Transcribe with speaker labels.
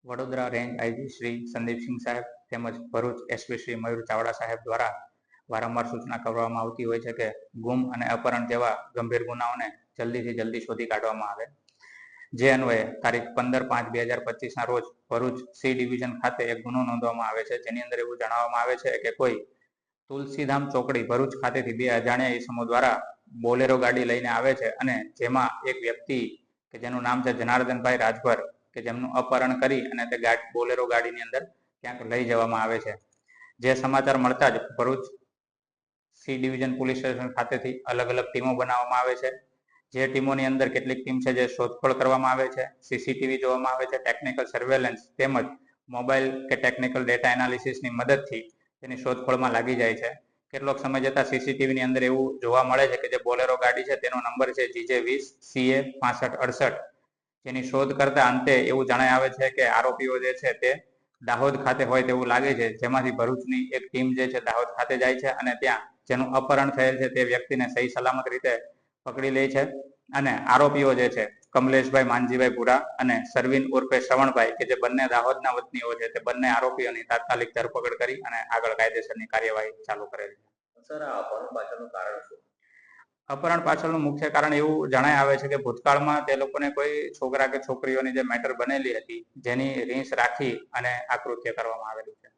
Speaker 1: Vadodara range IG Shri Sandipsinh સાહેબ તેમજ Bharuch SP Shri મયુર ચાવડા સાહેબ દ્વારા વારંવાર સૂચના કરવામાં આવતી હોય છે કે ગુમ અને અપહરણ જેવા ગંભીર ગુનાઓને જલ્દીથી જલ્દી શોધી કાઢવામાં આવે। જે અન્વયે તારીખ 15/5/2025 રોજ ભરૂચ સી ડિવિઝન ખાતે એક ગુનો નોંધવામાં આવે છે, જેની અંદર એવું જણાવવામાં આવે છે કે કોઈ તુલસીધામ ચોકડી ભરૂચ ખાતેથી બે અજાણ્યા ઈસમો દ્વારા બોલેરો ગાડી લઈને આવે છે અને જેમાં એક વ્યક્તિ કે જેનું નામ છે જનાર્દનભાઈ રાજભર કે જેમનું અપહરણ કરી અને તે બોલેરો ગાડીની અંદર ક્યાંક લઈ જવામાં આવે છે। જે સમાચાર મળતા જ Bharuch C division police station ખાતેથી અલગ અલગ ટીમો બનાવવામાં આવે છે। જે ટીમોની અંદર કેટલીક ટીમ છે જે શોધખોળ કરવામાં આવે છે, સીસીટીવી જોવામાં આવે છે, ટેકનિકલ સર્વેલન્સ તેમજ મોબાઈલ કે ટેકનિકલ ડેટા એનાલિસિસની મદદથી તેની શોધખોળમાં લાગી જાય છે। કેટલોક સમય જતા સીસીટીવીની અંદર એવું જોવા મળે છે કે જે બોલેરો ગાડી છે તેનો નંબર છે GJ20CA6568, જેની શોધ કરતા અંતે એવું જણાય આવે છે કે આરોપીઓ જે છે તે દાહોદ ખાતે હોય તેવું લાગે છે, જેમાંથી ભરૂચની એક ટીમ જે છે દાહોદ ખાતે જાય છે અને ત્યાં જેનું અપહરણ થયેલ છે તે વ્યક્તિને સહી સલામત રીતે પકડી લે છે અને આરોપીઓ જે છે કમલેશભાઈ માનજીભાઈ પુરા અને સરવીન ઉર્ફે શ્રવણભાઈ કે જે બંને દાહોદના વતનીઓ છે તે બંને આરોપીઓની તાત્કાલિક ધરપકડ કરી અને આગળ કાયદેસરની કાર્યવાહી ચાલુ કરેલ છે।
Speaker 2: સર, આ અપહરણ પાછળનું કારણ શું?
Speaker 1: અપહરણ પાછળનું મુખ્ય કારણ એવું જણાય આવે છે કે ભૂતકાળમાં તે લોકોને કોઈ છોકરા કે છોકરીઓની જે મેટર બનેલી હતી જેની રીસ રાખી અને આ કૃત્ય કરવામાં આવેલું છે।